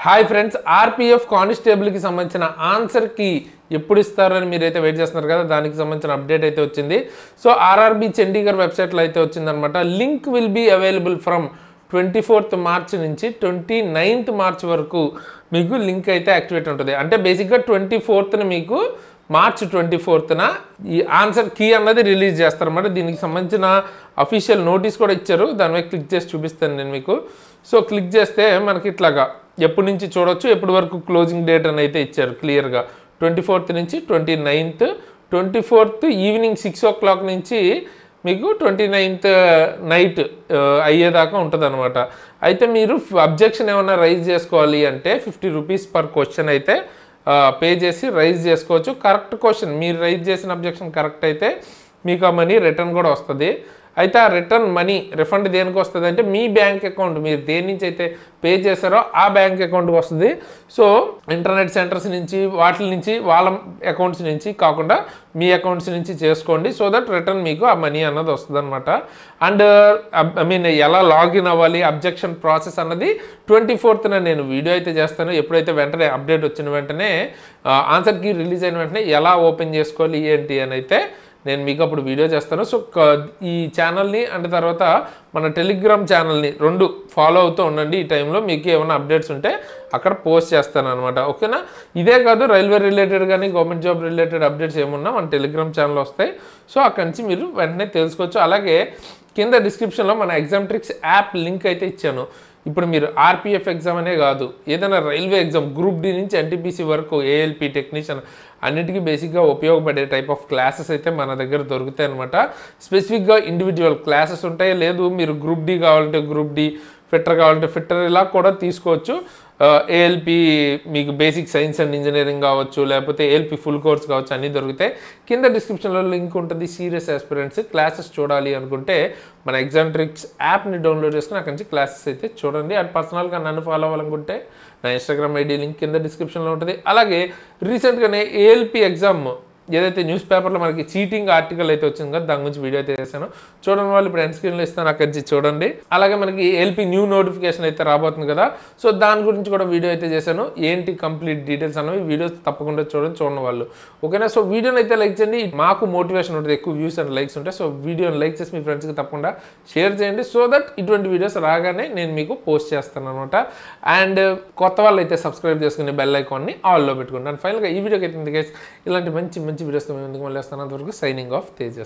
Hi friends, RPF కానిస్టేబుల్కి సంబంధించిన ఆన్సర్కి ఎప్పుడు ఇస్తారని మీరైతే వెయిట్ చేస్తున్నారు కదా, దానికి సంబంధించిన అప్డేట్ అయితే వచ్చింది. సో ఆర్ఆర్బి చండీగఢ్ వెబ్సైట్లో అయితే వచ్చిందనమాట. Link will be available from 24th March నుంచి 29th మార్చ్ వరకు మీకు లింక్ అయితే యాక్టివేట్ ఉంటుంది. అంటే బేసిక్గా 24th మీకు మార్చ్ 24th ఈ ఆన్సర్ కీ అన్నది రిలీజ్ చేస్తారన్నమాట. దీనికి సంబంధించిన అఫీషియల్ నోటీస్ కూడా ఇచ్చారు. దాని మీద క్లిక్ చేసి చూపిస్తాను నేను మీకు. సో క్లిక్ చేస్తే మనకి ఇట్లాగా ఎప్పటి నుంచి చూడొచ్చు, ఎప్పటి వరకు క్లోజింగ్ డేట్ అని అయితే ఇచ్చారు క్లియర్గా. 24th నుంచి 29th, 24th ఈవినింగ్ 6 o'clock నుంచి మీకు 29th నైట్ అయ్యేదాకా ఉంటుంది అనమాట. అయితే మీరు అబ్జెక్షన్ ఏమైనా రైజ్ చేసుకోవాలి అంటే 50 రూపీస్ పర్ క్వశ్చన్ అయితే పే చేసి రైజ్ చేసుకోవచ్చు. కరెక్ట్ క్వశ్చన్ మీరు రైజ్ చేసిన అబ్జెక్షన్ కరెక్ట్ అయితే మీకు ఆ మనీ రిటర్న్ కూడా వస్తుంది. అయితే ఆ రిటర్న్ మనీ రిఫండ్ దేనికి వస్తుంది అంటే మీ బ్యాంక్ అకౌంట్, మీరు దేని నుంచి అయితే పే చేశారో ఆ బ్యాంక్ అకౌంట్కి వస్తుంది. సో ఇంటర్నెట్ సెంటర్స్ నుంచి వాటి నుంచి వాళ్ళ అకౌంట్స్ నుంచి కాకుండా మీ అకౌంట్స్ నుంచి చేసుకోండి. సో దట్ రిటర్న్ మీకు ఆ మనీ అన్నది వస్తుంది అనమాట. అండ్ ఎలా లాగిన్ అవ్వాలి, అబ్జెక్షన్ ప్రాసెస్ అన్నది 24th నేను వీడియో అయితే చేస్తాను. ఎప్పుడైతే వెంటనే అప్డేట్ వచ్చిన వెంటనే ఆన్సర్ కీ రిలీజ్ అయిన వెంటనే ఎలా ఓపెన్ చేసుకోవాలి ఏంటి అని అయితే నేను మీకు అప్పుడు వీడియో చేస్తాను. సో ఈ ఛానల్ని అంటే తర్వాత మన టెలిగ్రామ్ ఛానల్ని రెండు ఫాలో అవుతూ ఉండండి. ఈ టైంలో మీకు ఏమైనా అప్డేట్స్ ఉంటే అక్కడ పోస్ట్ చేస్తాను అనమాట. ఓకేనా? ఇదే కాదు, రైల్వే రిలేటెడ్ కానీ గవర్నమెంట్ జాబ్ రిలేటెడ్ అప్డేట్స్ ఏమున్నా మన టెలిగ్రామ్ ఛానల్ వస్తాయి. సో అక్కడి నుంచి మీరు వెంటనే తెలుసుకోవచ్చు. అలాగే కింద డిస్క్రిప్షన్లో మన ఎగ్జామ్ ట్రిక్స్ యాప్ లింక్ అయితే ఇచ్చాను. ఇప్పుడు మీరు ఆర్పిఎఫ్ ఎగ్జామ్ అనే కాదు, ఏదైనా రైల్వే ఎగ్జామ్ గ్రూప్ డి నుంచి ఎన్టీపీసీ వరకు ఏఎల్పి టెక్నీషియన్ అన్నిటికీ బేసిక్గా ఉపయోగపడే టైప్ ఆఫ్ క్లాసెస్ అయితే మన దగ్గర దొరుకుతాయి అనమాట. స్పెసిఫిక్గా ఇండివిజువల్ క్లాసెస్ ఉంటాయి. లేదు మీరు గ్రూప్ డి కావాలంటే గ్రూప్ డి, ఫిట్టర్ కావాలంటే ఫిట్టర్, ఇలా కూడా తీసుకోవచ్చు. ఏఎల్పి మీకు బేసిక్ సైన్స్ అండ్ ఇంజనీరింగ్ కావచ్చు, లేకపోతే ఏఎల్పి ఫుల్ కోర్స్ కావచ్చు, అన్నీ దొరుకుతాయి. కింద డిస్క్రిప్షన్లో లింక్ ఉంటుంది. సీరియస్ ఆస్పిరెంట్స్ క్లాసెస్ చూడాలి అనుకుంటే మన ఎగ్జామ్ ట్రిక్స్ యాప్ని డౌన్లోడ్ చేసుకుని అక్కడి నుంచి క్లాసెస్ అయితే చూడండి. అండ్ పర్సనల్గా నన్ను ఫాలో అవ్వాలనుకుంటే నా ఇన్స్టాగ్రామ్ ఐడి లింక్ కింద డిస్క్రిప్షన్లో ఉంటుంది. అలాగే రీసెంట్గానే ఏఎల్పి ఎగ్జామ్ ఏదైతే న్యూస్ పేపర్లో మనకి చీటింగ్ ఆర్టికల్ అయితే వచ్చింది కదా, దాని గురించి వీడియో అయితే చేశాను. చూడండి వాళ్ళు ఇప్పుడు ఎండ్ స్క్రీన్లో ఇస్తాను, అక్కడి నుంచి చూడండి. అలాగే మనకి ఏఎల్పి న్యూ నోటిఫికేషన్ అయితే రాబోతుంది కదా, సో దాని గురించి కూడా వీడియో అయితే చేశాను. ఏంటి కంప్లీట్ డీటెయిల్స్ అన్నవి వీడియోస్ తప్పకుండా చూడండి వాళ్ళు. ఓకేనా? సో వీడియోని అయితే లైక్ చేయండి, మాకు మోటివేషన్ ఉంటుంది, ఎక్కువ వ్యూస్ అండ్ లైక్స్ ఉంటాయి. సో వీడియోని లైక్ చేసి మీ ఫ్రెండ్స్కి తప్పకుండా షేర్ చేయండి. సో దట్ ఇటువంటి వీడియోస్ రాగానే నేను మీకు పోస్ట్ చేస్తాను అనమాట. అండ్ కొత్త వాళ్ళు అయితే సబ్స్క్రైబ్ చేసుకుని బెల్ ఐకాన్ని ఆల్లో పెట్టుకుంటాను. అండ్ ఫైనల్గా ఈ వీడియోకి అయితే ఇలాంటి మంచి వీడియోస్ మేము ఎందుకు మళ్ళీ వస్తాను. అంతవరకు సైనింగ్ ఆఫ్ తేజస్.